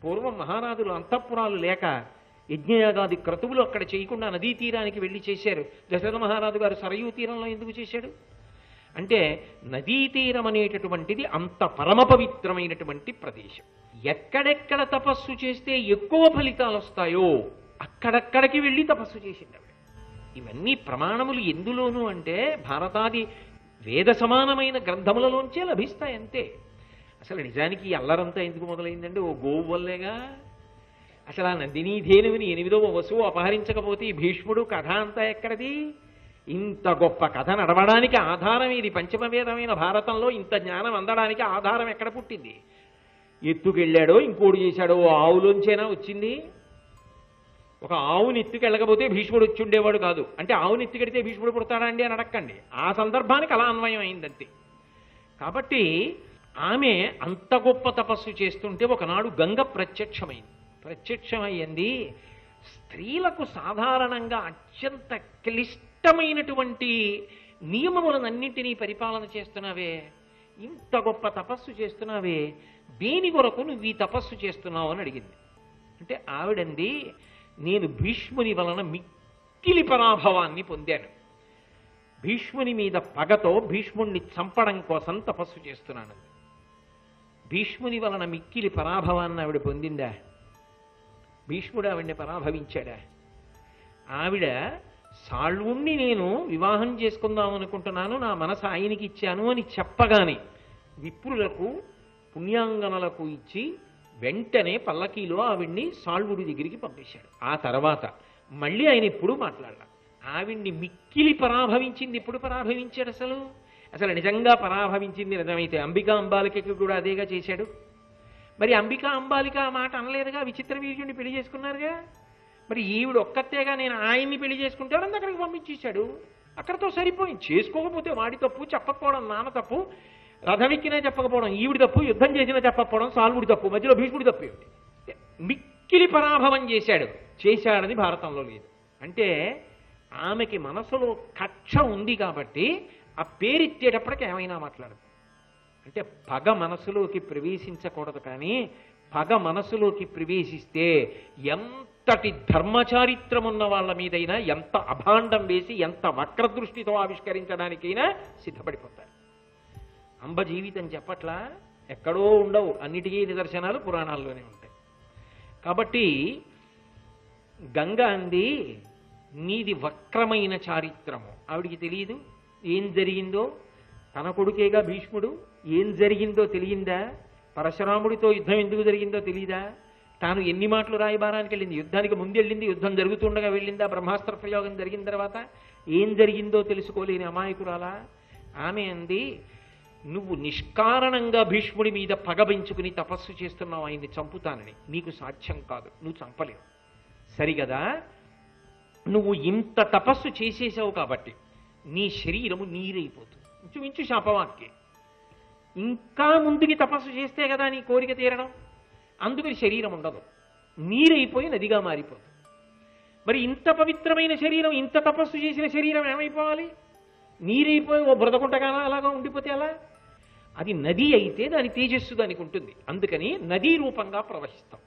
పూర్వం మహారాజులు అంతఃపురాలు లేక యజ్ఞయాగాది క్రతువులు అక్కడ చేయకుండా నదీ తీరానికి వెళ్ళి చేశారు. దశరథ మహారాజు గారు సరయూ తీరంలో ఎందుకు చేశాడు అంటే నదీ తీరం అనేటటువంటిది అంత పరమ పవిత్రమైనటువంటి ప్రదేశం. ఎక్కడెక్కడ తపస్సు చేస్తే ఎక్కువ ఫలితాలు వస్తాయో అక్కడక్కడికి వెళ్ళి తపస్సు చేసింది ఆవిడ. ఇవన్నీ ప్రమాణములు ఎందులోనూ అంటే భారతాది వేద సమానమైన గ్రంథములలోంచే లభిస్తాయి అంతే. అసలు నిజానికి ఈ అల్లరంతా ఎందుకు మొదలైందంటే ఓ గోవు వల్లేగా. అసలు ఆ నందినీ ధేనువుని 8వ వసువు అపహరించకపోతే ఈ భీష్ముడు కథ అంతా ఎక్కడది? ఇంత గొప్ప కథ నడవడానికి ఆధారం ఇది. పంచమవేదమైన భారతంలో ఇంత జ్ఞానం అందడానికి ఆధారం ఎక్కడ పుట్టింది? ఎత్తుకెళ్ళాడో ఇంకోటి చేశాడో ఆవులోంచేనా వచ్చింది? ఒక ఆవుని ఎత్తుకెళ్ళకపోతే భీష్ముడు వచ్చి ఉండేవాడు కాదు. అంటే ఆవుని ఎత్తుకెడితే భీష్ముడు పుడతాడా అండి అని అడక్కండి. ఆ సందర్భానికి అలా అన్వయం అయిందంతే. కాబట్టి ఆమె అంత గొప్ప తపస్సు చేస్తుంటే ఒకనాడు గంగ ప్రత్యక్షమయ్యింది. స్త్రీలకు సాధారణంగా అత్యంత క్లిష్టమైనటువంటి నియమములనన్నింటినీ పరిపాలన చేస్తున్నావే, ఇంత గొప్ప తపస్సు చేస్తున్నావే, దేని కొరకు నువ్వు ఈ తపస్సు చేస్తున్నావు అని అడిగింది. అంటే ఆవిడంది, నేను భీష్ముని వలన మిక్కిలి పరాభవాన్ని పొందాను. భీష్ముని మీద పగతో భీష్ముణ్ణి చంపడం కోసం తపస్సు చేస్తున్నాను. భీష్ముని వలన మిక్కిలి పరాభవాన్ని ఆవిడ పొందిందా? భీష్ముడు ఆవిడ్ని పరాభవించాడా? ఆవిడ సాళ్వుణ్ణి నేను వివాహం చేసుకుందాం అనుకుంటున్నాను, నా మనసు ఆయనకి ఇచ్చాను అని చెప్పగానే విప్రులకు పుణ్యాంగనలకు ఇచ్చి వెంటనే పల్లకీలో ఆవిడ్ని సాళ్వుడి దగ్గరికి పంపించాడు. ఆ తర్వాత మళ్ళీ ఆయన ఎప్పుడు మాట్లాడాల. ఆవిడ్ని మిక్కిలి పరాభవించింది. ఎప్పుడు పరాభవించాడు? అసలు నిజంగా పరాభవించింది నిజమైతే అంబికా అంబాలికకి కూడా అదేగా చేశాడు. మరి అంబికా అంబాలిక ఆ మాట అనలేదుగా, విచిత్ర వీర్యుడిని పెళ్లి చేసుకున్నారుగా. మరి ఈవిడ ఒక్కతేగా నేను ఆయన్ని పెళ్లి చేసుకుంటానని అక్కడికి పంపించేశాడు. అక్కడతో సరిపోయింది. చేసుకోకపోతే వాడి తప్పు, చెప్పకపోవడం నాన్న తప్పు, రథమెక్కినా చెప్పకపోవడం ఈవిడి తప్పు, యుద్ధం చేసినా చెప్పకపోవడం సాల్వుడి తప్పు, మధ్యలో భీష్ముడి తప్పు ఏమిటి? మిక్కిలి పరాభవం చేశాడని భారతంలో లేదు. అంటే ఆమెకి మనసులో కక్ష ఉంది కాబట్టి ఆ పేరెత్తేటప్పటికి ఏమైనా మాట్లాడదు. అంటే పగ మనసులోకి ప్రవేశించకూడదు. కానీ పగ మనసులోకి ప్రవేశిస్తే ఎంతటి ధర్మచారిత్రం ఉన్న వాళ్ళ మీదైనా ఎంత అభాండం వేసి ఎంత వక్రదృష్టితో ఆవిష్కరించడానికైనా సిద్ధపడిపోతారు. అంబ జీవితం చెప్పట్లా, ఎక్కడో ఉండవు, అన్నిటికీ నిదర్శనాలు పురాణాల్లోనే ఉంటాయి. కాబట్టి గంగ అంది, నీది వక్రమైన చారిత్రము. ఆవిడికి తెలియదు ఏం జరిగిందో. తన కొడుకేగా భీష్ముడు, ఏం జరిగిందో తెలియందా? పరశురాముడితో యుద్ధం ఎందుకు జరిగిందో తెలియదా? తాను ఎన్ని మాటలు రాయబారానికి వెళ్ళింది? యుద్ధానికి ముందు వెళ్ళింది, యుద్ధం జరుగుతుండగా వెళ్ళిందా? బ్రహ్మాస్త్ర ప్రయోగం జరిగిన తర్వాత ఏం జరిగిందో తెలుసుకోలేని అమాయకురాలా ఆమె అంది, నువ్వు నిష్కారణంగా భీష్ముడి మీద పగబెంచుకుని తపస్సు చేస్తున్నావు ఆయన్ని చంపుతానని. నీకు సాధ్యం కాదు, నువ్వు చంపలేవు. సరిగదా, నువ్వు ఇంత తపస్సు చేసేసావు కాబట్టి నీ శరీరము నీరైపోతుంది. ఇంచుమించు శాపవాక్యే. ఇంకా ముందుకి తపస్సు చేస్తే కదా నీ కోరిక తీరడం. అందుకని శరీరం ఉండదు, నీరైపోయి నదిగా మారిపోతుంది. మరి ఇంత పవిత్రమైన శరీరం, ఇంత తపస్సు చేసిన శరీరం ఏమైపోవాలి? నీరైపోయి ఓ బ్రతకుంటగానా అలాగా ఉండిపోతే అలా? అది నది అయితే దాని తేజస్సు దానికి ఉంటుంది. అందుకని నదీ రూపంగా ప్రవహిస్తాం.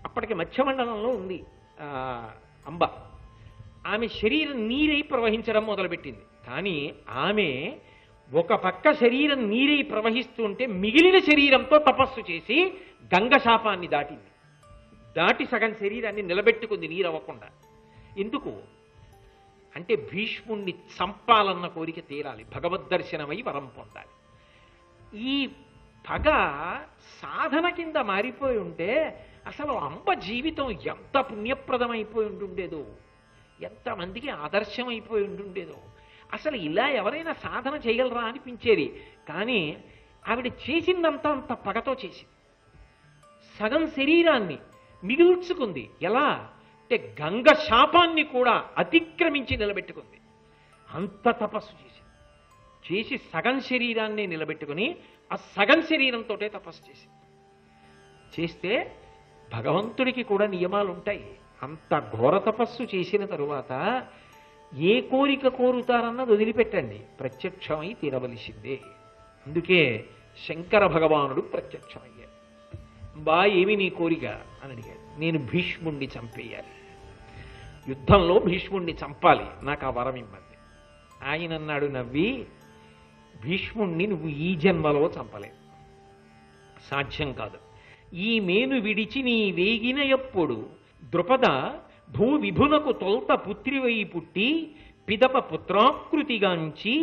అప్పటికి మధ్యమండలంలో ఉంది అంబ. ఆమె శరీరం నీరై ప్రవహించడం మొదలుపెట్టింది. కానీ ఆమె ఒక పక్క శరీరం నీరై ప్రవహిస్తుంటే మిగిలిన శరీరంతో తపస్సు చేసి గంగ శాపాన్ని దాటి సగం శరీరాన్ని నిలబెట్టుకుంది నీరవ్వకుండా. ఎందుకు అంటే భీష్ముణ్ణి చంపాలన్న కోరిక తీరాలి, భగవద్దర్శనమై వరం పొందాలి. ఈ పగ సాధన కింద మారిపోయి ఉంటే అసలు అంబ జీవితం ఎంత పుణ్యప్రదమైపోయి ఉంటుండేదో, ఎంతమందికి ఆదర్శం అయిపోయి ఉంటుండేదో. అసలు ఇలా ఎవరైనా సాధన చేయగలరా అనిపించేది. కానీ ఆవిడ చేసిందంతా అంత పగతో చేసింది. సగం శరీరాన్ని మిగుల్చుకుంది. ఎలా అంటే గంగ శాపాన్ని కూడా అతిక్రమించి నిలబెట్టుకుంది. అంత తపస్సు చేసి సగం శరీరాన్ని నిలబెట్టుకుని ఆ సగం శరీరంతో తపస్సు చేస్తే భగవంతుడికి కూడా నియమాలు ఉంటాయి. అంత ఘోర తపస్సు చేసిన తరువాత ఏ కోరిక కోరుతారన్నది వదిలిపెట్టండి, ప్రత్యక్షమై తీరవలసిందే. అందుకే శంకర భగవానుడు ప్రత్యక్షమయ్యాడు. ఏమి నీ కోరిక అని అడిగాడు. నేను భీష్ముణ్ణి చంపేయాలి, యుద్ధంలో భీష్ముణ్ణి చంపాలి, నాకు ఆ వరం ఇమ్మంది. ఆయన అన్నాడు నవ్వి, భీష్ముణ్ణి నువ్వు ఈ జన్మలో చంపలేవు, సాధ్యం కాదు. ఈ మేను విడిచి నీ వేగిన ఎప్పుడు ద్రుపద భూ విభునకు తొల్త పుత్రివై పుట్టి పిదప పుత్రాకృతిగాంచి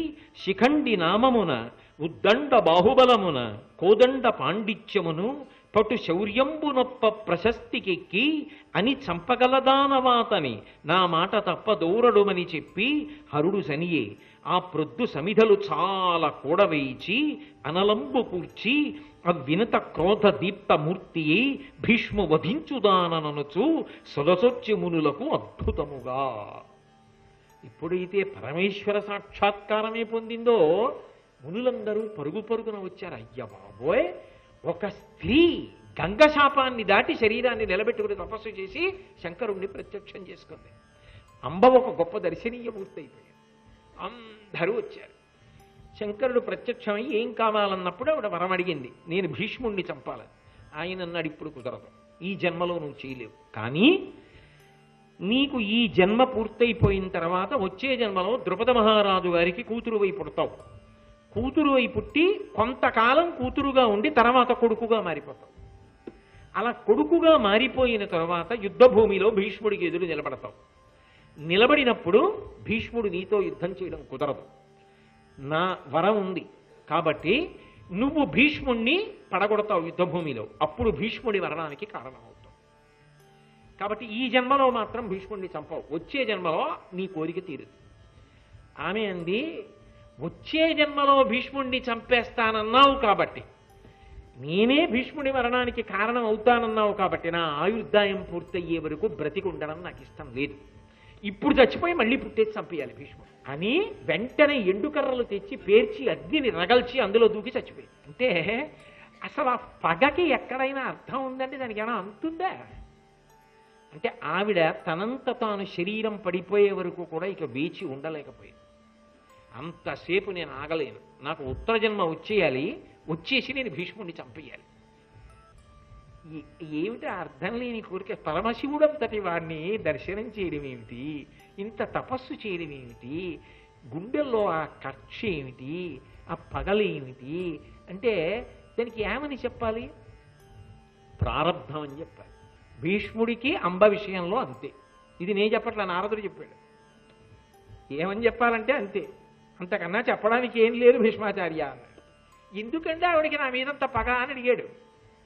శిఖండి నామమున ఉద్దండ బాహుబలమున కోదండ పాండిత్యమును పటు శౌర్యంబునొప్ప ప్రశస్తికెక్కి అని చంపగలదానవాతని నా మాట తప్ప దూరడుమని చెప్పి హరుడు సనియే ఆ ప్రొద్దు సమిధలు చాలా కూడవేయిచి అనలంబు కూర్చి అవినత క్రోధ దీప్త మూర్తియే భీష్ము వధించుదానననుచు సొలసొచ్చెమునులకు అద్భుతముగా. ఎప్పుడైతే పరమేశ్వర సాక్షాత్కారమే పొందిందో మునులందరూ పరుగు పరుగున వచ్చారు. అయ్య బాబోయ్, ఒక స్త్రీ గంగశాపాన్ని దాటి శరీరాన్ని నిలబెట్టుకుని తపస్సు చేసి శంకరుణ్ణి ప్రత్యక్షం చేసుకుంది. అంబ ఒక గొప్ప దర్శనీయమూర్తి అయిపోయాడు. అందరూ వచ్చారు. శంకరుడు ప్రత్యక్షమై ఏం కావాలన్నప్పుడు ఆవిడ వరం అడిగింది, నేను భీష్ముణ్ణి చంపాలని. ఆయన అన్నాడు, ఇప్పుడు కుదరదు, ఈ జన్మలో నువ్వు చేయలేవు, కానీ నీకు ఈ జన్మ పూర్తయిపోయిన తర్వాత వచ్చే జన్మలో ద్రుపద మహారాజు గారికి కూతురు వై పుడతావు. కూతురు వై పుట్టి కొంతకాలం కూతురుగా ఉండి తర్వాత కొడుకుగా మారిపోతావు. అలా కొడుకుగా మారిపోయిన తర్వాత యుద్ధ భూమిలో భీష్ముడికి ఎదురు నిలబడతావు. నిలబడినప్పుడు భీష్ముడు నీతో యుద్ధం చేయడం కుదరదు, నా వరం ఉంది కాబట్టి నువ్వు భీష్ముణ్ణి పడగొడతావు యుద్ధభూమిలో, అప్పుడు భీష్ముడి మరణానికి కారణమవుతావు. కాబట్టి ఈ జన్మలో మాత్రం భీష్ముడిని చంపవు, వచ్చే జన్మలో నీ కోరిక తీరుదు. ఆమె అంది, వచ్చే జన్మలో భీష్ముడిని చంపేస్తానన్నావు కాబట్టి, నేనే భీష్ముడి మరణానికి కారణం అవుతానన్నావు కాబట్టి నా ఆయుర్దాయం పూర్తయ్యే వరకు బ్రతికి ఉండడం నాకు ఇష్టం లేదు. ఇప్పుడు చచ్చిపోయి మళ్ళీ పుట్టేసి చంపేయాలి భీష్ముడు అని వెంటనే ఎండుకర్రలు తెచ్చి పేర్చి అగ్నిని రగల్చి అందులో దూకి చచ్చిపోయింది. అంటే అసలు ఆ పగకి ఎక్కడైనా అర్థం ఉందంటే దానికి ఏమైనా అంతుందా? అంటే ఆవిడ తనంత తాను శరీరం పడిపోయే వరకు కూడా ఇక వేచి ఉండలేకపోయింది. అంతసేపు నేను ఆగలేను, నాకు ఉత్తర జన్మ వచ్చేయాలి, వచ్చేసి నేను భీష్ముడిని చంపేయాలి. ఏమిటి అర్థం లేని కోరిక? పరమశివుడంతటి వాడిని దర్శనం చేయడం ఏమిటి, ఇంత తపస్సు చేయడం ఏమిటి, గుండెల్లో ఆ కక్ష ఏమిటి, ఆ పగలేమిటి అంటే దానికి ఏమని చెప్పాలి? ప్రారబ్ధం అని చెప్పాలి. భీష్ముడికి అంబ విషయంలో అంతే. ఇది నేను చెప్పట్లా, నారదుడు చెప్పాడు. ఏమని చెప్పాలంటే అంతే, అంతకన్నా చెప్పడానికి ఏం లేదు భీష్మాచార్య అన్నాడు. ఎందుకంటే ఆవిడికి నా మీదంత పగ అని అడిగాడు.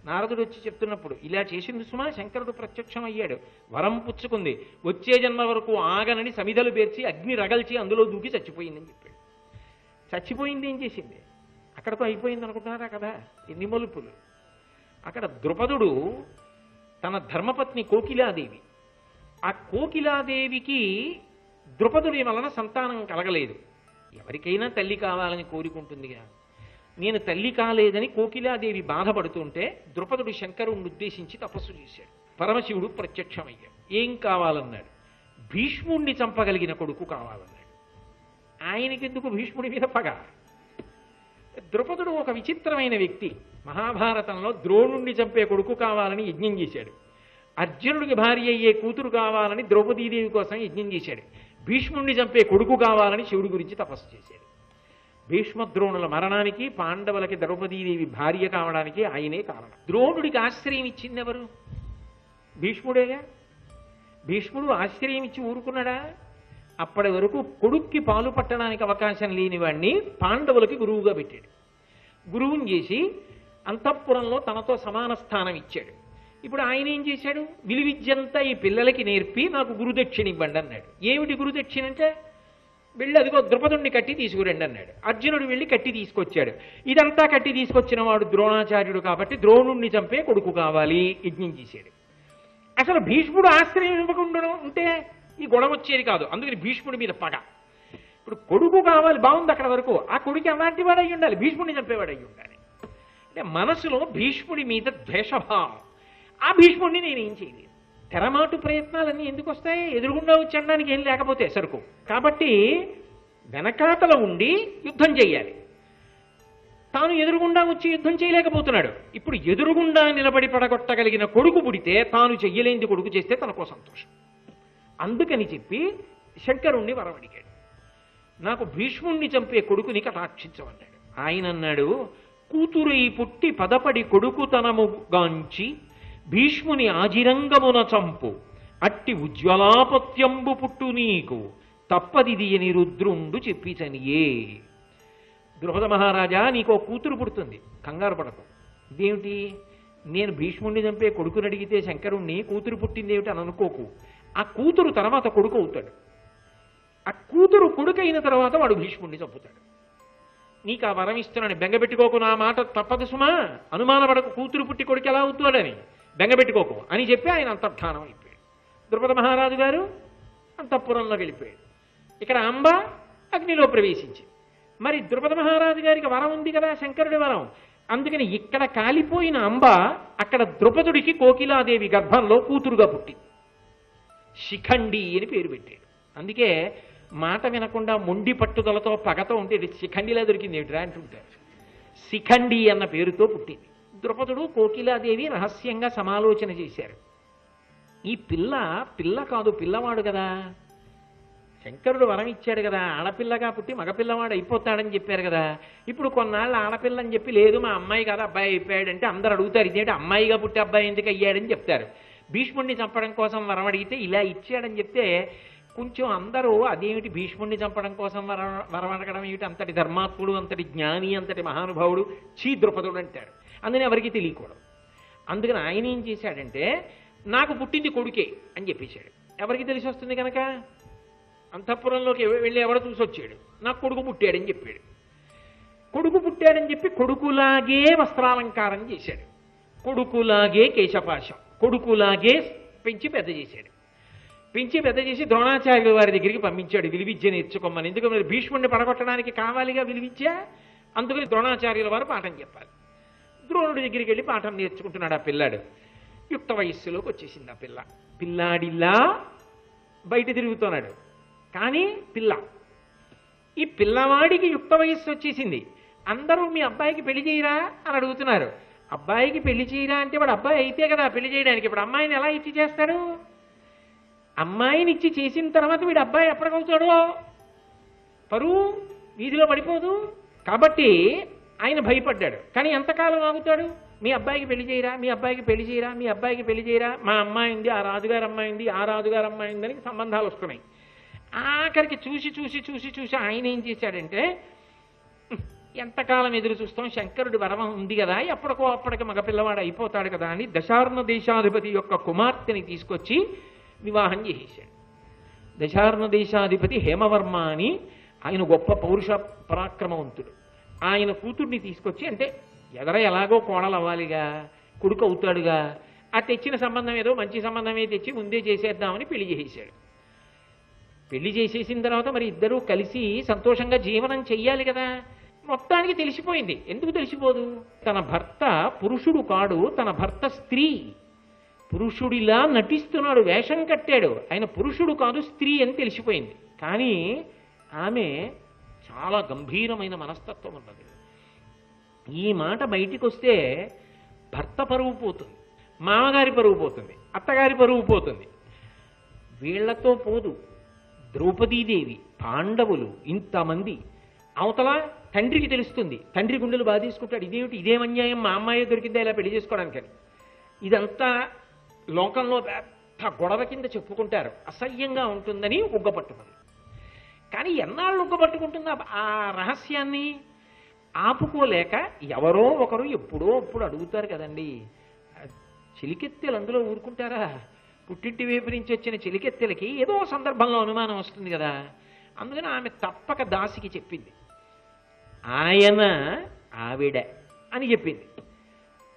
నారదుడు వచ్చి చెప్తున్నప్పుడు ఇలా చేసింది సుమా, శంకరుడు ప్రత్యక్షం అయ్యాడు, వరం పుచ్చుకుంది, వచ్చే జన్మ వరకు ఆగనని సమిధలు పేర్చి అగ్ని రగల్చి అందులో దూకి చచ్చిపోయిందని చెప్పాడు. చచ్చిపోయింది ఏం చేసింది? అక్కడతో అయిపోయింది అనుకుంటున్నారా కదా? ఎన్ని మలుపులు! అక్కడ ద్రుపదుడు తన ధర్మపత్ని కోకిలాదేవి, ఆ కోకిలాదేవికి ద్రుపదుడి వలన సంతానం కలగలేదు. ఎవరికైనా తల్లి కావాలని కోరుకుంటుందిగా. నేను తల్లి కాలేదని కోకిలాదేవి బాధపడుతుంటే ద్రుపదుడు శంకరుణ్ణి ఉద్దేశించి తపస్సు చేశాడు. పరమశివుడు ప్రత్యక్షమయ్యాడు. ఏం కావాలన్నాడు? భీష్ముణ్ణి చంపగలిగిన కొడుకు కావాలన్నాడు. ఆయనకెందుకు భీష్ముడి మీద పగ? ద్రుపదుడు ఒక విచిత్రమైన వ్యక్తి. మహాభారతంలో ద్రోణుణ్ణి చంపే కొడుకు కావాలని యజ్ఞం చేశాడు. అర్జునుడికి భార్య అయ్యే కూతురు కావాలని ద్రౌపదీదేవి కోసం యజ్ఞం చేశాడు. భీష్ముణ్ణి చంపే కొడుకు కావాలని శివుడి గురించి తపస్సు చేశాడు. భీష్మద్రోణుల మరణానికి, పాండవులకి ద్రౌపదీదేవి భార్య కావడానికి ఆయనే కారణం. ద్రోణుడికి ఆశ్రయం ఇచ్చింది ఎవరు? భీష్ముడేగా. భీష్ముడు ఆశ్రయం ఇచ్చి ఊరుకున్నాడా? అప్పటి వరకు కొడుక్కి పాలు పట్టడానికి అవకాశం లేని వాడిని పాండవులకి గురువుగా పెట్టాడు. గురువుని చేసి అంతఃపురంలో తనతో సమాన స్థానం ఇచ్చాడు. ఇప్పుడు ఆయన ఏం చేశాడు? విలువిద్యంతా ఈ పిల్లలకి నేర్పి నాకు గురుదక్షిణ ఇవ్వండి అన్నాడు. ఏమిటి గురుదక్షిణ అంటే? వెళ్ళి అదిగో ద్రుపదుణ్ణి కట్టి తీసుకురండి అన్నాడు. అర్జునుడు వెళ్ళి కట్టి తీసుకొచ్చాడు. ఇదంతా కట్టి తీసుకొచ్చిన వాడు ద్రోణాచార్యుడు కాబట్టి ద్రోణుణ్ణి చంపే కొడుకు కావాలి యజ్ఞం చేశాడు. అసలు భీష్ముడు ఆశ్రయం ఇవ్వకుండా ఉంటే ఈ గొడవ వచ్చేది కాదు. అందుకని భీష్ముడి మీద పగ. ఇప్పుడు కొడుకు కావాలి, బాగుంది అక్కడ వరకు. ఆ కొడుకు అలాంటి వాడు అయి ఉండాలి, భీష్ముడిని చంపేవాడు అయి ఉండాలి. అంటే మనసులో భీష్ముడి మీద ద్వేషభావం. ఆ భీష్ముడిని నేనేం చేయలేదు. తెరమాటు ప్రయత్నాలన్నీ ఎందుకు వస్తాయి? ఎదురుగుండా వచ్చడానికి ఏం లేకపోతే సరుకు. కాబట్టి వెనకాతల ఉండి యుద్ధం చెయ్యాలి. తాను ఎదురుగుండా వచ్చి యుద్ధం చేయలేకపోతున్నాడు. ఇప్పుడు ఎదురుగుండా నిలబడి పడగొట్టగలిగిన కొడుకు పుడితే తాను చెయ్యలేనిది కొడుకు చేస్తే తనకో సంతోషం. అందుకని చెప్పి శంకరుణ్ణి వరం అడిగాడు. నాకు భీష్ముణ్ణి చంపే కొడుకుని కటాక్షించమన్నాడు. ఆయన అన్నాడు, కూతురై పుట్టి పదపడి కొడుకుతనముగాంచి భీష్ముని ఆజిరంగమున చంపు అట్టి ఉజ్వలాపత్యంబు పుట్టు నీకు తప్పదిది అని రుద్రుండు చెప్పిచనియే. ద్రుపద మహారాజా, నీకో కూతురు పుడుతుంది, కంగారు పడకు. ఇదేమిటి, నేను భీష్ముణ్ణి చంపే కొడుకుని అడిగితే శంకరుణ్ణి కూతురు పుట్టింది ఏమిటి అని అనుకోకు. ఆ కూతురు తర్వాత కొడుకు అవుతాడు. ఆ కూతురు కొడుకు అయిన తర్వాత వాడు భీష్ముణ్ణి చంపుతాడు. నీకు ఆ వరం ఇస్తున్నాను, బెంగపెట్టుకోకు, నా మాట తప్పదు సుమా, అనుమానపడకు, కూతురు పుట్టి కొడుకు ఎలా అవుతాడని బెంగపెట్టుకోకు అని చెప్పి ఆయన అంతర్ధానం అయిపోయాడు. ద్రుపద మహారాజు గారు అంతఃపురంలో వెళ్ళిపోయాడు. ఇక్కడ అంబ అగ్నిలో ప్రవేశించింది. మరి ద్రుపద మహారాజు గారికి వరం ఉంది కదా, శంకరుడి వరం. అందుకని ఇక్కడ కాలిపోయిన అంబ అక్కడ ద్రుపదుడికి కోకిలాదేవి గర్భంలో కూతురుగా పుట్టింది. శిఖండి అని పేరు పెట్టాడు. అందుకే మాట వినకుండా మొండి పట్టుదలతో పగతో ఉంటే శిఖండిలా దొరికింది ఏమిట్రా అంటుంటారు. శిఖండి అన్న పేరుతో పుట్టింది. ద్రుపదుడు కోకిలాదేవి రహస్యంగా సమాలోచన చేశారు. ఈ పిల్ల కాదు, పిల్లవాడు కదా, శంకరుడు వరం ఇచ్చాడు కదా, ఆడపిల్లగా పుట్టి మగపిల్లవాడు అయిపోతాడని చెప్పారు కదా. ఇప్పుడు కొన్నాళ్ళు ఆడపిల్ల అని చెప్పి, లేదు మా అమ్మాయి కాదు అబ్బాయి అయిపోయాడంటే అందరు అడుగుతారు, ఇదేంటి అమ్మాయిగా పుట్టి అబ్బాయి ఎందుకు అయ్యాడని చెప్తారు. భీష్ముడిని చంపడం కోసం వరం అడిగితే ఇలా ఇచ్చాడని చెప్తే కొంచెం అందరూ అదేమిటి భీష్ముడిని చంపడం కోసం వరం అడగడం ఏమిటి, అంతటి ధర్మాత్ముడు, అంతటి జ్ఞాని, అంతటి మహానుభావుడు చీ ద్రుపదుడు అంటారు. అందుకని ఎవరికి తెలియకూడదు. అందుకని ఆయన ఏం చేశాడంటే, నాకు పుట్టింది కొడుకే అని చెప్పేశాడు. ఎవరికి తెలిసి వస్తుంది కనుక అంతఃపురంలోకి వెళ్ళి ఎవడో చూసొచ్చాడు, నాకు కొడుకు పుట్టాడని చెప్పాడు. కొడుకు పుట్టాడని చెప్పి కొడుకులాగే వస్త్రాలంకారం చేశాడు, కొడుకులాగే కేశపాశం, కొడుకులాగే పెంచి పెద్ద చేశాడు. పెంచి పెద్ద చేసి ద్రోణాచార్యుల వారి దగ్గరికి పంపించాడు విలువిద్య నేర్చుకోమని. ఎందుకంటే భీష్ముడిని పడగొట్టడానికి కావాలిగా విలువిద్య, అందుకని ద్రోణాచార్యుల వారు పాఠం చెప్పాలి. ద్రోణుడి దగ్గరికి వెళ్ళి పాఠం నేర్చుకుంటున్నాడు ఆ పిల్లాడు. యుక్త వయస్సులోకి వచ్చేసింది ఆ పిల్లాడిలా బయట తిరుగుతున్నాడు, కానీ ఈ పిల్లవాడికి యుక్త వయస్సు వచ్చేసింది. అందరూ మీ అబ్బాయికి పెళ్లి చేయరా అని అడుగుతున్నారు. అబ్బాయికి పెళ్లి చేయరా అంటే వాడు అబ్బాయి అయితే కదా పెళ్లి చేయడానికి. ఇప్పుడు అమ్మాయిని ఎలా ఇచ్చి చేస్తాడు? అమ్మాయిని ఇచ్చి చేసిన తర్వాత వీడు అబ్బాయి ఎప్పటికవుతాడో, పరువు వీధిలో పడిపోదు. కాబట్టి ఆయన భయపడ్డాడు. కానీ ఎంతకాలం ఆగుతాడు? మీ అబ్బాయికి పెళ్లి చేయరా, మీ అబ్బాయికి పెళ్లి చేయరా, మీ అబ్బాయికి పెళ్లి చేయరా, మా అమ్మాయి ఉంది, ఆ రాజుగారి అమ్మాయి ఉంది, ఆ రాజుగారి అమ్మాయి ఉందని సంబంధాలు వస్తున్నాయి. ఆఖరికి చూసి ఆయన ఏం చేశాడంటే, ఎంతకాలం ఎదురు చూస్తాం, శంకరుడి వరం ఉంది కదా, ఎప్పటికో అప్పటికి మగపిల్లవాడు అయిపోతాడు కదా అని దశార్ణ దేశాధిపతి యొక్క కుమార్తెని తీసుకొచ్చి వివాహం చేసేశాడు. దశార్ణ దేశాధిపతి హేమవర్మ అని ఆయన గొప్ప పౌరుష పరాక్రమవంతుడు. ఆయన కూతుర్ని తీసుకొచ్చి, అంటే ఎలాగో కోడలు అవ్వాలిగా, కొడుకు అవుతాడుగా, ఆ తెచ్చిన సంబంధం ఏదో మంచి సంబంధమే తెచ్చి ముందే చేసేద్దామని పెళ్లి చేసేశాడు. పెళ్లి చేసేసిన తర్వాత మరి ఇద్దరూ కలిసి సంతోషంగా జీవనం చెయ్యాలి కదా. మొత్తానికి తెలిసిపోయింది. ఎందుకు తెలిసిపోదు? తన భర్త పురుషుడు కాడు, తన భర్త స్త్రీ. పురుషుడిలా నటిస్తున్నాడు, వేషం కట్టాడు, ఆయన పురుషుడు కాదు స్త్రీ అని తెలిసిపోయింది. కానీ ఆమె చాలా గంభీరమైన మనస్తత్వం ఉన్నది. ఈ మాట బయటికి వస్తే భర్త పరువు పోతుంది, మామగారి పరువు పోతుంది, అత్తగారి పరువు పోతుంది. వీళ్లతో పోదు. ద్రౌపదీదేవి, పాండవులు, ఇంతమంది. అవతల తండ్రికి తెలుస్తుంది, తండ్రి గుండెలు బాధేసుకుంటాడు. ఇదేమిటి, ఇదేం అన్యాయం, మా అమ్మాయి దొరికిందా ఇలా పెళ్లి చేసుకోవడానికని. ఇదంతా లోకంలో పెద్ద గొడవ కింద చెప్పుకుంటారు, అసహ్యంగా ఉంటుందని ఉగ్గపట్టుకుంది. కానీ ఎన్నాళ్ళు ఉగ్గపట్టుకుంటుందా ఆ రహస్యాన్ని ఆపుకోలేక ఎవరో ఒకరు ఎప్పుడో అప్పుడు అడుగుతారు కదండి. చిలికెత్తెలు అందులో ఊరుకుంటారా? పుట్టింటి వైపు నుంచి వచ్చిన చిలికెత్తెలకి ఏదో సందర్భంలో అనుమానం వస్తుంది కదా. అందుకని ఆమె తప్పక దాసికి చెప్పింది, ఆయన ఆవిడ అని చెప్పింది.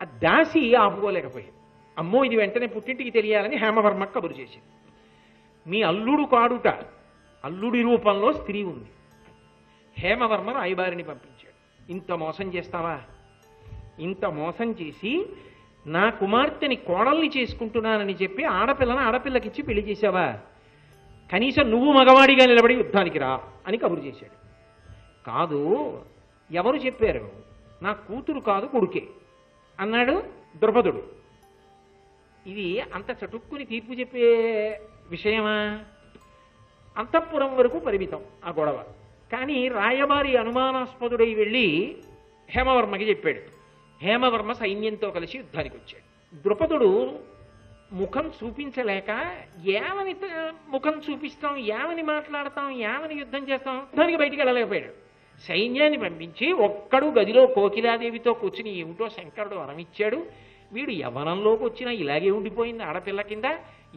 ఆ దాసి ఆపుకోలేకపోయింది. అమ్మో ఇది వెంటనే పుట్టింటికి తెలియాలని హేమవర్మ కబురు చేసింది. మీ అల్లుడు కాడుట, అల్లుడి రూపంలో స్త్రీ ఉంది. హేమవర్మ రాయబారిని పంపించాడు. ఇంత మోసం చేస్తావా? ఇంత మోసం చేసి నా కుమార్తెని కోడల్ని చేసుకుంటున్నానని చెప్పి ఆడపిల్లకిచ్చి పెళ్లి చేశావా? కనీసం నువ్వు మగవాడిగా నిలబడి యుద్ధానికి రా అని కబురు చేశాడు. కాదు, ఎవరు చెప్పారు? నా కూతురు కాదు కొడుకే అన్నాడు ద్రుపదుడు. ఇది అంత చటుక్కుని తీర్పు చెప్పే విషయమా? అంతఃపురం వరకు పరిమితం ఆ గొడవ. కానీ రాయబారి అనుమానాస్పదుడై వెళ్ళి హేమవర్మకి చెప్పాడు. హేమవర్మ సైన్యంతో కలిసి యుద్ధానికి వచ్చాడు. ద్రుపదుడు ముఖం చూపించలేక ఏమని ముఖం చూపిస్తాం, ఏమని మాట్లాడతాం, ఏమని యుద్ధం చేస్తాం, యుద్ధానికి బయటికి వెళ్ళలేకపోయాడు. సైన్యాన్ని పంపించి ఒక్కడు గదిలో కోకిలాదేవితో కూర్చుని ఏమిటో శంకరుడు వరమిచ్చాడు, వీడు యవ్వనంలోకి వచ్చినా ఇలాగే ఉండిపోయింది ఆడపిల్ల కింద,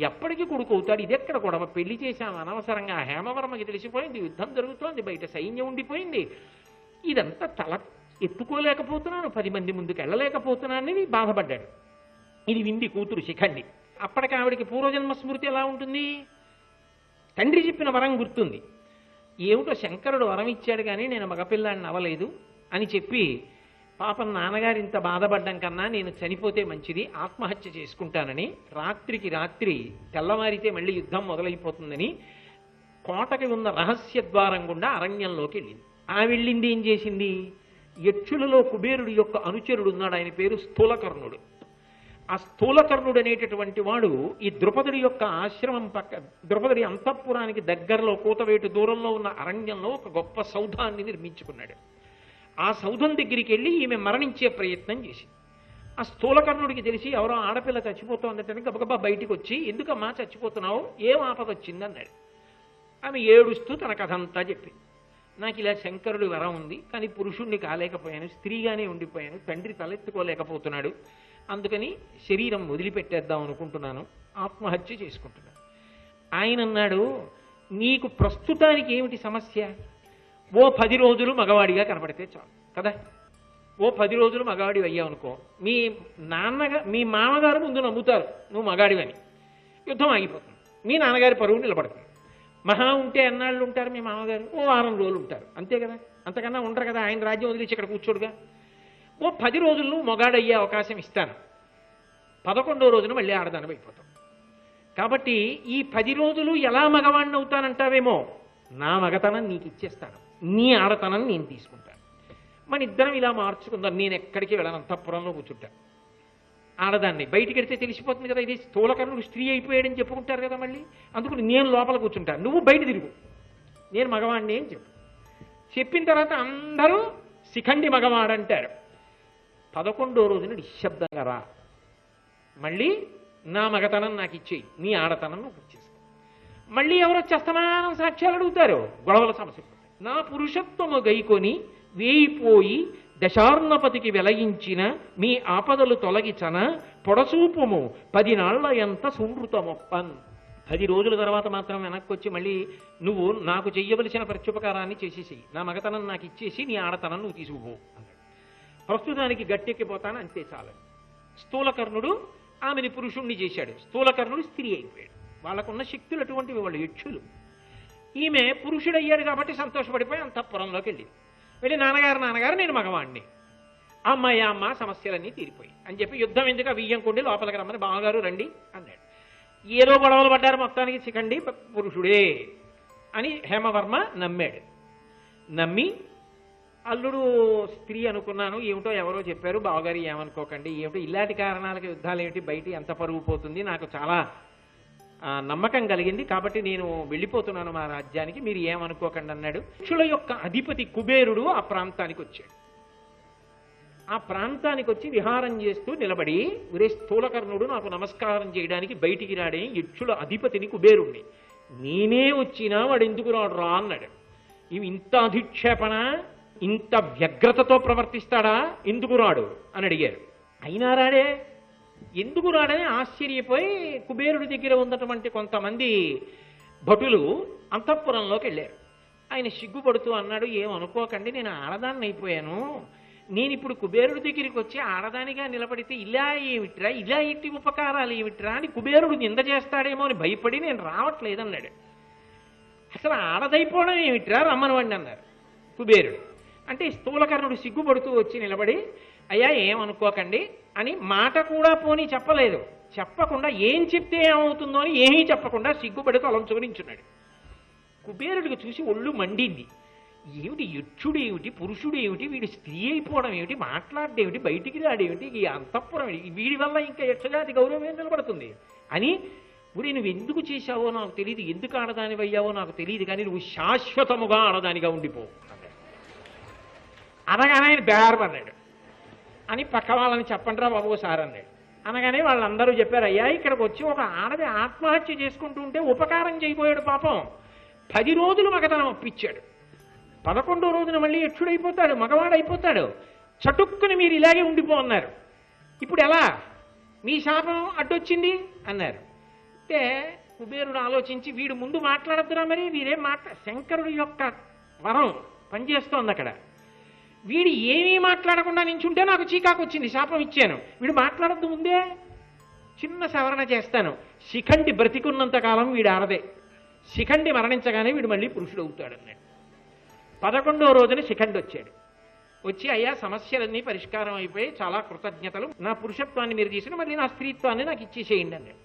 ఎప్పటికీ కొడుకు అవుతాడు, ఇదెక్కడ గొడవ, పెళ్లి చేశాం అనవసరంగా, హేమవర్మకి తెలిసిపోయింది, యుద్ధం జరుగుతోంది, బయట సైన్యం ఉండిపోయింది, ఇదంతా తల ఎత్తుకోలేకపోతున్నాను, 10 మంది ముందుకు వెళ్ళలేకపోతున్నానని బాధపడ్డాడు. ఇది వింది కూతురు శిఖండి. అప్పటికి ఆవిడికి పూర్వజన్మ స్మృతి ఎలా ఉంటుంది? తండ్రి చెప్పిన వరం గుర్తుంది. ఏమిటో శంకరుడు వరం ఇచ్చాడు కానీ నేను మగపిల్లాడిని అవ్వలేదు అని చెప్పి, పాపం నాన్నగారు ఇంత బాధపడ్డం కన్నా నేను చనిపోతే మంచిది, ఆత్మహత్య చేసుకుంటానని, రాత్రికి రాత్రి తెల్లవారితే మళ్ళీ యుద్ధం మొదలైపోతుందని కోటకి ఉన్న రహస్య ద్వారం గుండా అరణ్యంలోకి వెళ్ళింది. ఆ వెళ్ళింది ఏం చేసింది? యక్షులలో కుబేరుడి యొక్క అనుచరుడు ఉన్నాడు, ఆయన పేరు స్థూలకర్ణుడు. ఆ స్థూలకర్ణుడు అనేటటువంటి వాడు ఈ ద్రుపదుడి యొక్క ఆశ్రమం ద్రుపదుడి అంతఃపురానికి దగ్గరలో కూతవేటు దూరంలో ఉన్న అరణ్యంలో ఒక గొప్ప సౌధాన్ని నిర్మించుకున్నాడు. ఆ సౌధం దగ్గరికి వెళ్ళి ఈమె మరణించే ప్రయత్నం చేసి, ఆ స్థూలకర్ణుడికి తెలిసి ఎవరో ఆడపిల్ల చచ్చిపోతుందంటే గబగబా బయటికి వచ్చి, ఎందుకమ్మా చచ్చిపోతున్నావు, ఏం ఆపద వచ్చింది అన్నాడు. ఆమె ఏడుస్తూ తన కథ అంతా చెప్పింది. నాకు ఇలా శంకరుడి వరం ఉంది కానీ పురుషుణ్ణి కాలేకపోయాను, స్త్రీగానే ఉండిపోయాను, తండ్రి తలెత్తుకోలేకపోతున్నాడు, అందుకని శరీరం వదిలిపెట్టేద్దాం అనుకుంటున్నాను, ఆత్మహత్య చేసుకుంటున్నాను. ఆయన అన్నాడు, నీకు ప్రస్తుతానికి ఏమిటి సమస్య? ఓ 10 రోజులు మగవాడిగా కనపడితే చాలు కదా, ఓ 10 రోజులు మగవాడి అయ్యావు అనుకో, మీ మామగారు ముందు నమ్ముతారు నువ్వు మగాడివని, యుద్ధం ఆగిపోతుంది, మీ నాన్నగారి పరువు నిలబడుతుంది. మహా ఉంటే ఎన్నాళ్ళు ఉంటారు మీ మామగారు? ఓ 6 రోజులు ఉంటారు, అంతే కదా, అంతకన్నా ఉండరు కదా, ఆయన రాజ్యం వదిలేసి ఇక్కడ కూర్చోడుగా. ఓ 10 రోజులు నువ్వు మొగాడయ్యే అవకాశం ఇస్తాను, 11వ రోజున మళ్ళీ ఆడదానం అయిపోతాం. కాబట్టి ఈ 10 రోజులు ఎలా మగవాడిని అవుతానంటావేమో, నా మగతనం నీకు ఇచ్చేస్తాను, నీ ఆడతనం నేను తీసుకుంటాను, మన ఇద్దరం ఇలా మార్చుకుందాం, నేను ఎక్కడికి వెళ్ళను, అంతఃపురంలో కూర్చుంటాను. ఆడదాన్ని బయటికి వెడితే తెలిసిపోతుంది కదా, ఇది స్థూలకర్ణుడు స్త్రీ అయిపోయాడని చెప్పుకుంటారు కదా మళ్ళీ, అందుకని నేను లోపల కూర్చుంటాను, నువ్వు బయట తిరుగు, నేను మగవాడిని అని చెప్పిన తర్వాత అందరూ శిఖండి మగవాడంటారు. 11వ రోజున నిశ్శబ్దంగా రా, మళ్ళీ నా మగతనం నాకు ఇచ్చేయి, నీ ఆడతనం నువ్వు ఇచ్చేస్తా. మళ్ళీ ఎవరో అస్తమానం సాక్ష్యాలు అడుగుతారు, గొడవల సమస్య. నా పురుషత్వము గైకొని వేయిపోయి దశార్ణపతికి వెలయించిన మీ ఆపదలు తొలగిచన పొడసూపుము 10 నాళ్ల ఎంత సునృతమొప్పన్. 10 రోజుల తర్వాత మాత్రం వెనక్కి వచ్చి మళ్ళీ నువ్వు నాకు చెయ్యవలసిన ప్రత్యుపకారాన్ని చేసేసి నా మగతనం నాకు ఇచ్చేసి నీ ఆడతనం నువ్వు తీసుకుపో అన్నాడు. ప్రస్తుతానికి గట్టెక్కిపోతాను అంతే చాలు. స్థూలకర్ణుడు ఆమెని పురుషుణ్ణి చేశాడు, స్థూలకర్ణుడు స్త్రీ అయిపోయాడు. వాళ్ళకున్న శక్తులు అటువంటివి, వాళ్ళు యక్షులు. ఈమె పురుషుడయ్యాడు కాబట్టి సంతోషపడిపోయి అంతఃపురంలోకి వెళ్ళి నాన్నగారు నేను మగవాణ్ణి, అమ్మ సమస్యలన్నీ తీరిపోయి అని చెప్పి, యుద్ధం ఎందుకు వియ్యంకుండి లోపలికి రమ్మని, బావగారు రండి అన్నాడు. ఏదో గొడవలు పడ్డారు, మొత్తానికి శిఖండి పురుషుడే అని హేమవర్మ నమ్మాడు. నమ్మి అల్లుడు స్త్రీ అనుకున్నాను, ఏమిటో ఎవరో చెప్పారు, బావగారు ఏమనుకోకండి, ఏమిటో ఇలాంటి కారణాలకి యుద్ధాలు ఏమిటి, బయట ఎంత పరుగు పోతుంది, నాకు చాలా నమ్మకం కలిగింది కాబట్టి నేను వెళ్ళిపోతున్నాను మా రాజ్యానికి, మీరు ఏమనుకోకండి అన్నాడు. యక్షుల యొక్క అధిపతి కుబేరుడు ఆ ప్రాంతానికి వచ్చాడు. ఆ ప్రాంతానికి వచ్చి విహారం చేస్తూ నిలబడి, ఒరే స్థూలకర్ణుడు నాకు నమస్కారం చేయడానికి బయటికి రాడే, యక్షుల అధిపతిని కుబేరుణ్ణి, నేనే వచ్చినా వాడు ఎందుకు రాడు రా అన్నాడు. ఇవి ఇంత అధిక్షేపణ, ఇంత వ్యగ్రతతో ప్రవర్తిస్తాడా, ఎందుకు రాడు అని అడిగారు. అయినా రాడే, ఎందుకు రాడని ఆశ్చర్యపోయి కుబేరుడి దగ్గర ఉన్నటువంటి కొంతమంది భటులు అంతఃపురంలోకి వెళ్ళారు. ఆయన సిగ్గుపడుతూ అన్నాడు, ఏమనుకోకండి, నేను ఆడదాన్ని అయిపోయాను, నేను ఇప్పుడు కుబేరుడి దగ్గరికి వచ్చి ఆడదానిగా నిలబడితే ఇలా ఏమిట్రా, ఇలా ఎట్టి ఉపకారాలు ఏమిట్రా అని కుబేరుడు నింద చేస్తాడేమో అని భయపడి నేను రావట్లేదన్నాడు. అసలు ఆడదైపోవడం ఏమిట్రా, రమ్మనవండి అన్నారు కుబేరుడు. అంటే స్థూలకర్ణుడు సిగ్గుపడుతూ వచ్చి నిలబడి, అయ్యా ఏమనుకోకండి అని మాట కూడా పోనీ చెప్పలేదు, చెప్పకుండా ఏం చెప్తే ఏమవుతుందో అని ఏమీ చెప్పకుండా సిగ్గుపడి తలంచుకుని నించున్నాడు. కుబేరుడికి చూసి ఒళ్ళు మండింది. ఏమిటి యక్షుడేమిటి, పురుషుడేమిటి, వీడి స్త్రీ అయిపోవడం ఏమిటి, మాట్లాడేమిటి, బయటికి రాడేమిటి, ఈ అంతఃపురం వీడి వల్ల ఇంకా యక్షజాతి గౌరవం ఏం నిలబడుతుంది అని, ఇప్పుడు నువ్వు ఎందుకు చేశావో నాకు తెలియదు, ఎందుకు ఆడదాని అయ్యావో నాకు తెలియదు, కానీ నువ్వు శాశ్వతముగా ఆడదానిగా ఉండిపో అన్నాడు. అనగానే ఆయన బేరపడ్డాడు. అని పక్క వాళ్ళని చెప్పండిరా బాబు సార్ అన్నాడు. అనగానే వాళ్ళందరూ చెప్పారు, అయ్యా ఇక్కడికి వచ్చి ఒక ఆడది ఆత్మహత్య చేసుకుంటూ ఉంటే ఉపకారం చేయబోయాడు పాపం, 10 రోజులు మగతనం ఒప్పించాడు, 11వ రోజున మళ్ళీ యక్షుడైపోతాడు, మగవాడైపోతాడు, చటుక్కుని మీరు ఇలాగే ఉండిపో అన్నారు. ఇప్పుడు ఎలా మీ శాపం అడ్డొచ్చింది అన్నారు. అంటే కుబేరుడు ఆలోచించి, వీడు ముందు మాట్లాడద్దురా, మరి వీరేం శంకరుడి యొక్క వరం పనిచేస్తోంది అక్కడ, వీడు ఏమీ మాట్లాడకుండా నించుంటే నాకు చీకాకు వచ్చింది, శాపం ఇచ్చాను, వీడు మాట్లాడద్దు ముందే, చిన్న సవరణ చేస్తాను, శిఖండి బ్రతికున్నంత కాలం వీడు ఆడదే, శిఖండి మరణించగానే వీడు మళ్ళీ పురుషుడు అవుతాడు అన్నాడు. 11వ రోజున శిఖండి వచ్చాడు. వచ్చి, అయ్యా సమస్యలన్నీ పరిష్కారం అయిపోయి చాలా కృతజ్ఞతలు, నా పురుషత్వాన్ని మీరు తీసుకుని మళ్ళీ నా స్త్రీత్వాన్ని నాకు ఇచ్చేసేయండి అన్నాడు.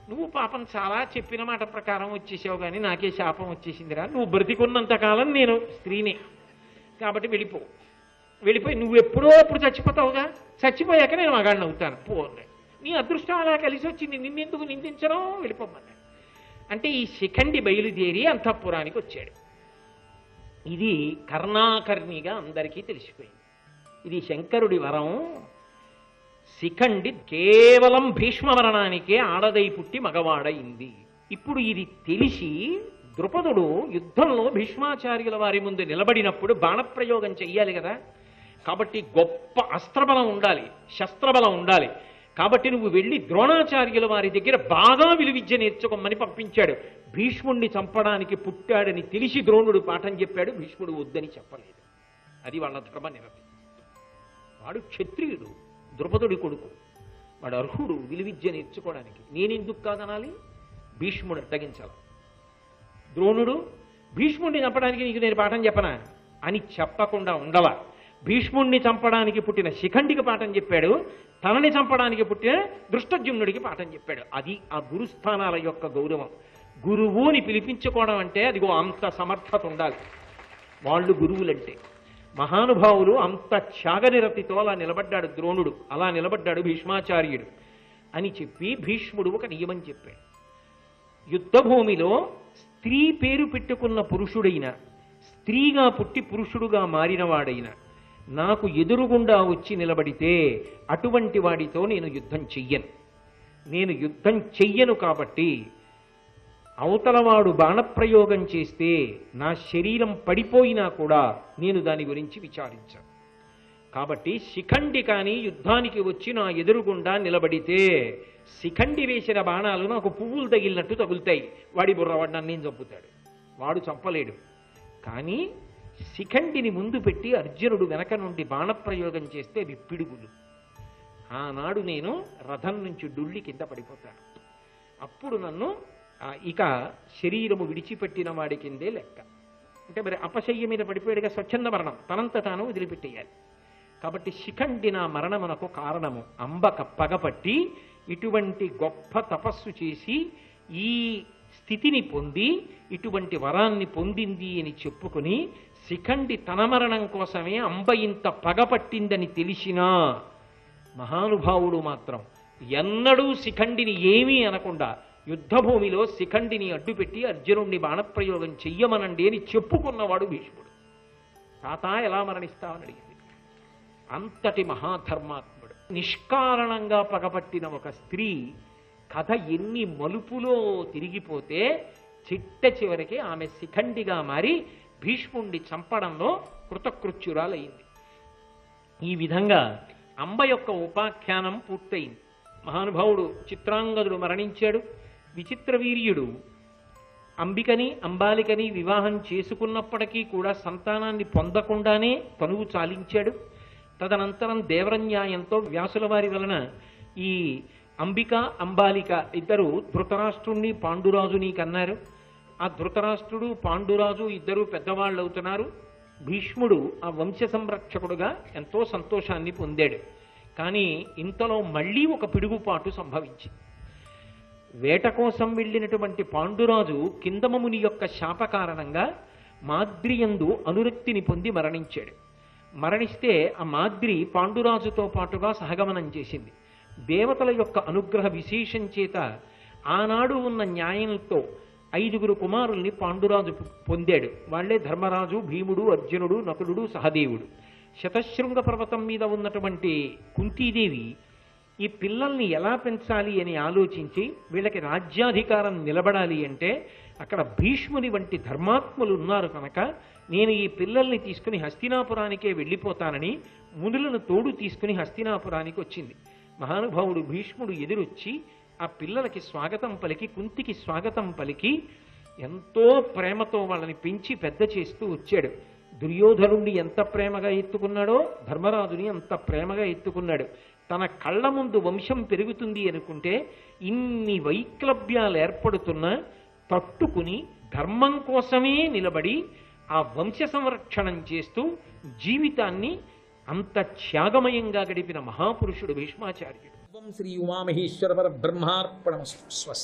నువ్వు పాపం చాలా చెప్పిన మాట ప్రకారం వచ్చేసావు, కానీ నాకే శాపం వచ్చేసిందిరా, నువ్వు బ్రతికున్నంత కాలం నేను స్త్రీని, కాబట్టి వెళ్ళిపోయి నువ్వు ఎప్పుడో అప్పుడు చచ్చిపోతావుగా, చచ్చిపోయాక నేను మగాడిని అవుతాను పో అన్నాడు. నీ అదృష్టం అలా కలిసి వచ్చింది, నిన్నెందుకు నిందించడం, వెళ్ళిపోమన్నాడు. అంటే ఈ శిఖండి బయలుదేరి అంతఃపురానికి వచ్చాడు. ఇది కర్ణాకర్ణిగా అందరికీ తెలిసిపోయింది. ఇది శంకరుడి వరం. శిఖండి కేవలం భీష్మవరణానికే ఆడదై పుట్టి మగవాడైంది. ఇప్పుడు ఇది తెలిసి ద్రుపదుడు యుద్ధంలో భీష్మాచార్యుల వారి ముందు నిలబడినప్పుడు బాణప్రయోగం చెయ్యాలి కదా, కాబట్టి గొప్ప అస్త్రబలం ఉండాలి, శస్త్రబలం ఉండాలి. కాబట్టి నువ్వు వెళ్ళి ద్రోణాచార్యుల వారి దగ్గర బాగా విలువిద్య నేర్చుకోమని పంపించాడు. భీష్ముణ్ణి చంపడానికి పుట్టాడని తెలిసి ద్రోణుడు పాఠం చెప్పాడు, భీష్ముడు వద్దని చెప్పలేదు. అది వాళ్ళ ధర్మ నిరతి. వాడు క్షత్రియుడు, ద్రుపదుడి కొడుకు, వాడు అర్హుడు విలువిద్య నేర్చుకోవడానికి. నేనెందుకు కాదనాలి, భీష్ముడు అడ్డగించాలి. ద్రోణుడు భీష్ముడిని చంపడానికి నీకు నేను పాఠం చెప్పనా అని చెప్పకుండా ఉండవా, భీష్ముణ్ణి చంపడానికి పుట్టిన శిఖండికి పాఠం చెప్పాడు, తనని చంపడానికి పుట్టిన దృష్టజుమ్నుడికి పాఠం చెప్పాడు. అది ఆ గురుస్థానాల యొక్క గౌరవం. గురువుని పిలిపించుకోవడం అంటే అదిగో అంత సమర్థత ఉండాలి. వాళ్ళు గురువులంటే మహానుభావులు. అంత త్యాగనిరతితో అలా నిలబడ్డాడు ద్రోణుడు, అలా నిలబడ్డాడు భీష్మాచార్యుడు అని చెప్పి భీష్ముడు ఒక నియమం చెప్పాడు. యుద్ధభూమిలో స్త్రీ పేరు పెట్టుకున్న పురుషుడైన, స్త్రీగా పుట్టి పురుషుడుగా మారినవాడైన నాకు ఎదురుగుండా వచ్చి నిలబడితే అటువంటి వాడితో నేను యుద్ధం చెయ్యను. నేను యుద్ధం చెయ్యను కాబట్టి అవతలవాడు బాణప్రయోగం చేస్తే నా శరీరం పడిపోయినా కూడా నేను దాని గురించి విచారించాను. కాబట్టి శిఖండి కానీ యుద్ధానికి వచ్చి నా ఎదురుగుండా నిలబడితే శిఖండి వేసిన బాణాలు నాకు పువ్వులు తగిలినట్టు తగులుతాయి, వాడి బుర్రవాడు నన్నేం చంపుతాడు, వాడు చంపలేడు. కానీ శిఖండిని ముందు పెట్టి అర్జునుడు వెనక నుండి బాణప్రయోగం చేస్తే అవి పిడుగులు. ఆనాడు నేను రథం నుంచి డుళ్ళి కింద పడిపోతాను. అప్పుడు నన్ను ఇక శరీరము విడిచిపెట్టిన వాడి కిందే లెక్క. అంటే మరి అపశయ్య మీద పడిపోయాడుగా, స్వచ్ఛంద మరణం, తనంత తాను వదిలిపెట్టేయాలి. కాబట్టి శిఖండి నా మరణమునకు కారణము. అంబక పగపట్టి ఇటువంటి గొప్ప తపస్సు చేసి ఈ స్థితిని పొంది ఇటువంటి వరాన్ని పొందింది అని చెప్పుకుని శిఖండి తన మరణం కోసమే అంబ ఇంత పగపట్టిందని తెలిసినా మహానుభావుడు మాత్రం ఎన్నడూ శిఖండిని ఏమీ అనకుండా యుద్ధభూమిలో శిఖండిని అడ్డుపెట్టి అర్జునుడిని బాణప్రయోగం చెయ్యమనండి అని చెప్పుకున్నవాడు భీష్ముడు. తాత ఎలా మరణిస్తావని అడిగింది. అంతటి మహాధర్మాత్ముడు. నిష్కారణంగా పగపట్టిన ఒక స్త్రీ కథ ఎన్ని మలుపులో తిరిగిపోతే చిట్ట చివరికి ఆమె శిఖండిగా మారి భీష్ముణ్ణి చంపడంలో కృతకృత్యురాలయ్యింది. ఈ విధంగా అంబ యొక్క ఉపాఖ్యానం పూర్తయింది. మహానుభావుడు చిత్రాంగదుడు మరణించాడు. విచిత్ర వీర్యుడు అంబికని అంబాలికని వివాహం చేసుకున్నప్పటికీ కూడా సంతానాన్ని పొందకుండానే తనువు చాలించాడు. తదనంతరం దేవరన్యాయంతో వ్యాసుల వారి వలన ఈ అంబిక అంబాలిక ఇద్దరు ధృతరాష్ట్రుణ్ణి పాండురాజుని కన్నారు. ఆ ధృతరాష్ట్రుడు పాండురాజు ఇద్దరు పెద్దవాళ్ళు అవుతున్నారు. భీష్ముడు ఆ వంశ సంరక్షకుడుగా ఎంతో సంతోషాన్ని పొందాడు. కానీ ఇంతలో మళ్ళీ ఒక పిడుగుపాటు సంభవించింది. వేట కోసం వెళ్ళినటువంటి పాండురాజు కిందమముని యొక్క శాప కారణంగా మాద్రియందు అనురక్తిని పొంది మరణించాడు. మరణిస్తే ఆ మాద్రి పాండురాజుతో పాటుగా సహగమనం చేసింది. దేవతల యొక్క అనుగ్రహ విశేషం చేత ఆనాడు ఉన్న న్యాయంతో 5 కుమారుల్ని పాండురాజు పొందాడు. వాళ్లే ధర్మరాజు, భీముడు, అర్జునుడు, నకులుడు, సహదేవుడు. శతశృంగ పర్వతం మీద ఉన్నటువంటి కుంతీదేవి ఈ పిల్లల్ని ఎలా పెంచాలి అని ఆలోచించి వీళ్ళకి రాజ్యాధికారం నిలబడాలి అంటే అక్కడ భీష్ముని వంటి ధర్మాత్ములు ఉన్నారు కనుక నేను ఈ పిల్లల్ని తీసుకుని హస్తినాపురానికే వెళ్ళిపోతానని మునులను తోడు తీసుకుని హస్తినాపురానికి వచ్చింది. మహానుభావుడు భీష్ముడు ఎదురొచ్చి ఆ పిల్లలకి స్వాగతం పలికి, కుంతికి స్వాగతం పలికి ఎంతో ప్రేమతో వాళ్ళని పెంచి పెద్ద చేస్తూ వచ్చాడు. దుర్యోధనుణ్ణి ఎంత ప్రేమగా ఎత్తుకున్నాడో ధర్మరాజుని అంత ప్రేమగా ఎత్తుకున్నాడు. తన కళ్ళ ముందు వంశం పెరుగుతుంది అనుకుంటే ఇన్ని వైక్లభ్యాలు ఏర్పడుతున్నా తట్టుకుని ధర్మం కోసమే నిలబడి ఆ వంశ సంరక్షణం చేస్తూ జీవితాన్ని అంత త్యాగమయంగా గడిపిన మహాపురుషుడు భీష్మాచార్యుడు. శ్రీ ఉమామహేశ్వర పరబ్రహ్మార్పణమస్తు. స్వస్తి.